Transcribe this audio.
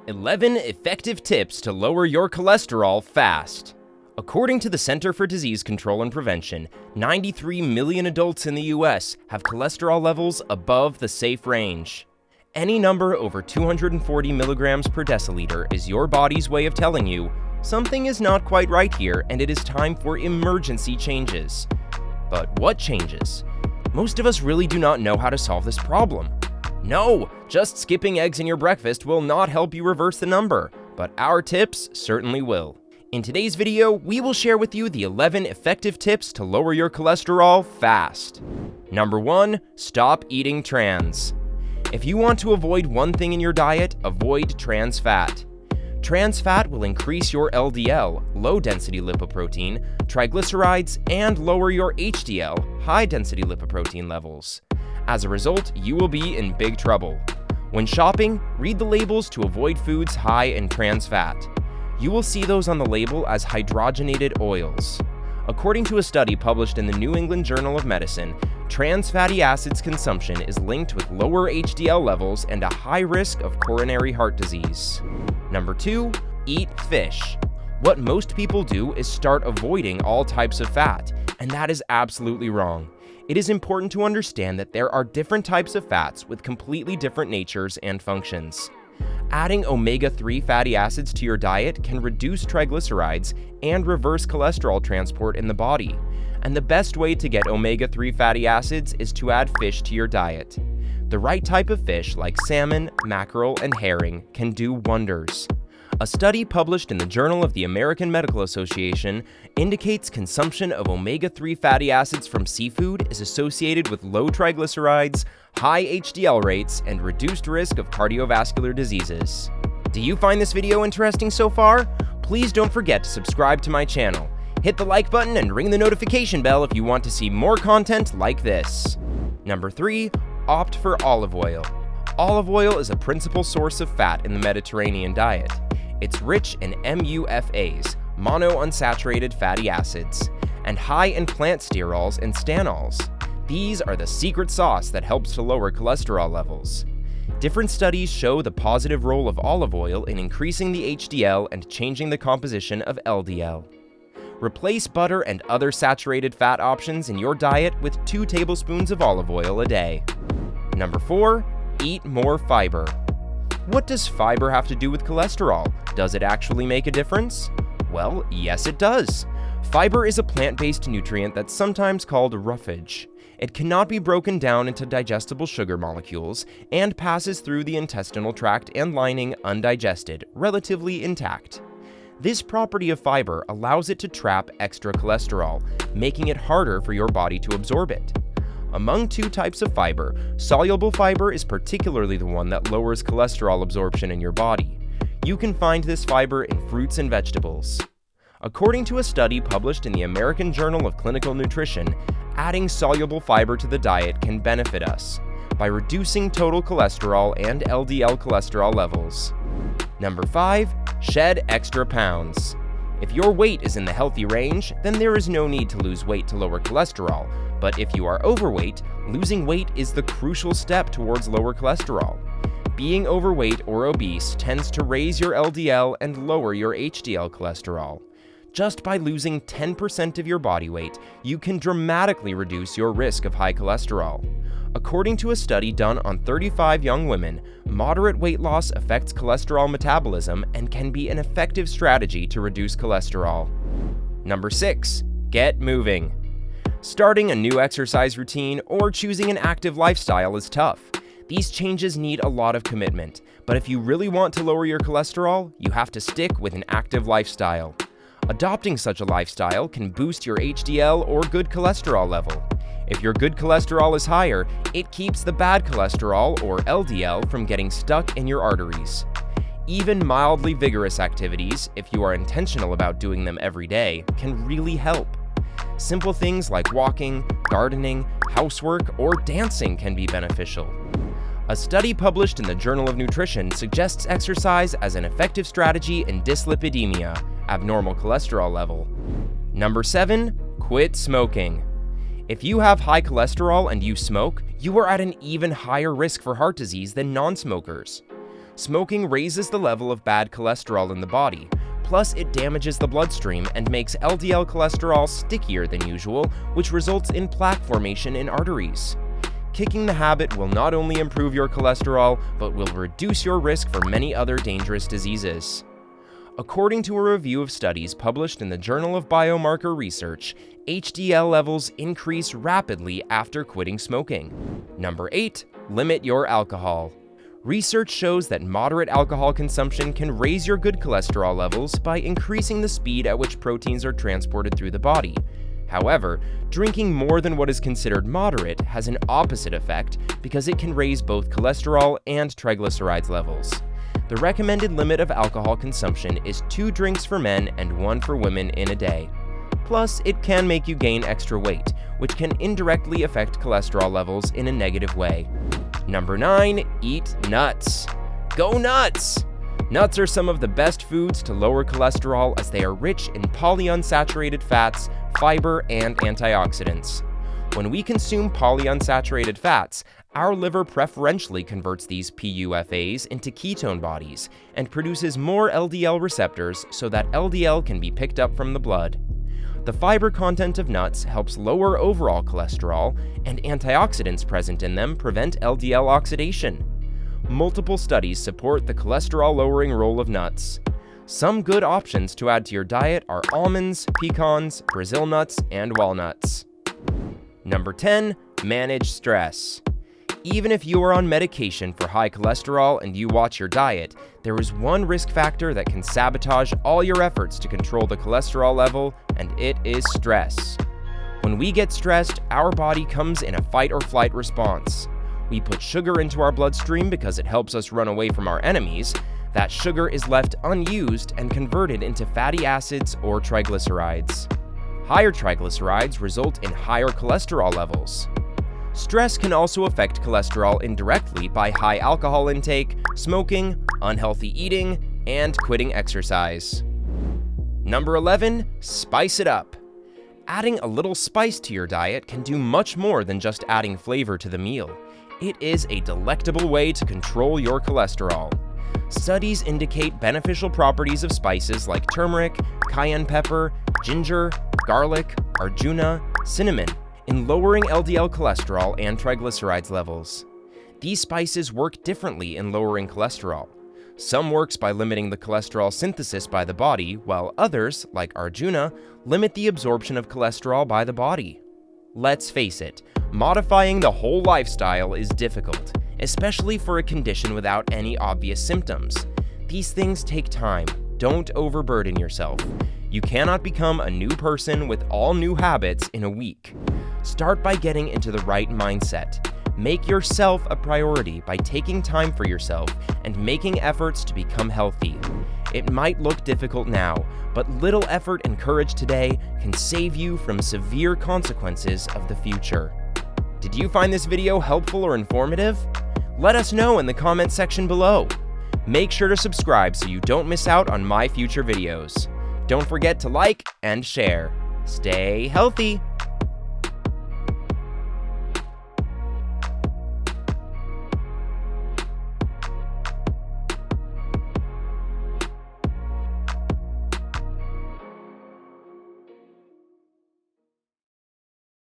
11 effective tips to lower your cholesterol fast. According to the Center for Disease Control and Prevention, 93 million adults in the US have cholesterol levels above the safe range. Any number over 240 milligrams per deciliter is your body's way of telling you something is not quite right here and it is time for emergency changes. But what changes? Most of us really do not know how to solve this problem. No, just skipping eggs in your breakfast will not help you reverse the number, but our tips certainly will. In today's video, we will share with you the 11 effective tips to lower your cholesterol fast. Number 1, stop eating trans. If you want to avoid one thing in your diet, avoid trans fat. Trans fat will increase your LDL, low-density lipoprotein, triglycerides, and lower your HDL, high-density lipoprotein levels. As a result, you will be in big trouble. When shopping, read the labels to avoid foods high in trans fat. You will see those on the label as hydrogenated oils. According to a study published in the New England Journal of Medicine, trans fatty acids consumption is linked with lower HDL levels and a high risk of coronary heart disease. Number 2, eat fish. What most people do is start avoiding all types of fat, and that is absolutely wrong. It is important to understand that there are different types of fats with completely different natures and functions. Adding omega-3 fatty acids to your diet can reduce triglycerides and reverse cholesterol transport in the body. And the best way to get omega-3 fatty acids is to add fish to your diet. The right type of fish like salmon, mackerel, and herring can do wonders. A study published in the Journal of the American Medical Association indicates consumption of omega-3 fatty acids from seafood is associated with low triglycerides, high HDL rates, and reduced risk of cardiovascular diseases. Do you find this video interesting so far? Please don't forget to subscribe to my channel. Hit the like button and ring the notification bell if you want to see more content like this. Number 3, opt for olive oil. Olive oil is a principal source of fat in the Mediterranean diet. It's rich in MUFAs, monounsaturated fatty acids, and high in plant sterols and stanols. These are the secret sauce that helps to lower cholesterol levels. Different studies show the positive role of olive oil in increasing the HDL and changing the composition of LDL. Replace butter and other saturated fat options in your diet with 2 tablespoons of olive oil a day. Number 4, eat more fiber. What does fiber have to do with cholesterol? Does it actually make a difference? Well, yes it does. Fiber is a plant-based nutrient that's sometimes called roughage. It cannot be broken down into digestible sugar molecules and passes through the intestinal tract and lining undigested, relatively intact. This property of fiber allows it to trap extra cholesterol, making it harder for your body to absorb it. Among 2 types of fiber, soluble fiber is particularly the one that lowers cholesterol absorption in your body. You can find this fiber in fruits and vegetables. According to a study published in the American Journal of Clinical Nutrition, adding soluble fiber to the diet can benefit us by reducing total cholesterol and LDL cholesterol levels. Number 5, shed extra pounds. If your weight is in the healthy range, then there is no need to lose weight to lower cholesterol. But if you are overweight, losing weight is the crucial step towards lower cholesterol. Being overweight or obese tends to raise your LDL and lower your HDL cholesterol. Just by losing 10% of your body weight, you can dramatically reduce your risk of high cholesterol. According to a study done on 35 young women, moderate weight loss affects cholesterol metabolism and can be an effective strategy to reduce cholesterol. Number 6, get moving. Starting a new exercise routine or choosing an active lifestyle is tough. These changes need a lot of commitment, but if you really want to lower your cholesterol, you have to stick with an active lifestyle. Adopting such a lifestyle can boost your HDL or good cholesterol level. If your good cholesterol is higher, it keeps the bad cholesterol, or LDL, from getting stuck in your arteries. Even mildly vigorous activities, if you are intentional about doing them every day, can really help. Simple things like walking, gardening, housework, or dancing can be beneficial. A study published in the Journal of Nutrition suggests exercise as an effective strategy in dyslipidemia, abnormal cholesterol level. Number 7, quit smoking. If you have high cholesterol and you smoke, you are at an even higher risk for heart disease than non-smokers. Smoking raises the level of bad cholesterol in the body, plus it damages the bloodstream and makes LDL cholesterol stickier than usual, which results in plaque formation in arteries. Kicking the habit will not only improve your cholesterol, but will reduce your risk for many other dangerous diseases. According to a review of studies published in the Journal of Biomarker Research, HDL levels increase rapidly after quitting smoking. Number 8. Limit your alcohol. Research shows that moderate alcohol consumption can raise your good cholesterol levels by increasing the speed at which proteins are transported through the body. However, drinking more than what is considered moderate has an opposite effect because it can raise both cholesterol and triglycerides levels. The recommended limit of alcohol consumption is 2 drinks for men and 1 for women in a day. Plus, it can make you gain extra weight, which can indirectly affect cholesterol levels in a negative way. Number 9. Eat nuts. Go nuts! Nuts are some of the best foods to lower cholesterol as they are rich in polyunsaturated fats, fiber, and antioxidants. When we consume polyunsaturated fats, our liver preferentially converts these PUFAs into ketone bodies and produces more LDL receptors so that LDL can be picked up from the blood. The fiber content of nuts helps lower overall cholesterol, and antioxidants present in them prevent LDL oxidation. Multiple studies support the cholesterol-lowering role of nuts. Some good options to add to your diet are almonds, pecans, Brazil nuts, and walnuts. Number 10. Manage stress. Even if you are on medication for high cholesterol and you watch your diet, there is one risk factor that can sabotage all your efforts to control the cholesterol level, and it is stress. When we get stressed, our body comes in a fight or flight response. We put sugar into our bloodstream because it helps us run away from our enemies. That sugar is left unused and converted into fatty acids or triglycerides. Higher triglycerides result in higher cholesterol levels. Stress can also affect cholesterol indirectly by high alcohol intake, smoking, unhealthy eating, and quitting exercise. Number 11. Spice it up. Adding a little spice to your diet can do much more than just adding flavor to the meal. It is a delectable way to control your cholesterol. Studies indicate beneficial properties of spices like turmeric, cayenne pepper, ginger, garlic, arjuna, cinnamon in lowering LDL cholesterol and triglycerides levels. These spices work differently in lowering cholesterol. Some works by limiting the cholesterol synthesis by the body, while others, like arjuna, limit the absorption of cholesterol by the body. Let's face it, modifying the whole lifestyle is difficult, especially for a condition without any obvious symptoms. These things take time. Don't overburden yourself. You cannot become a new person with all new habits in a week. Start by getting into the right mindset. Make yourself a priority by taking time for yourself and making efforts to become healthy. It might look difficult now, but little effort and courage today can save you from severe consequences of the future. Did you find this video helpful or informative? Let us know in the comments section below. Make sure to subscribe so you don't miss out on my future videos. Don't forget to like and share. Stay healthy!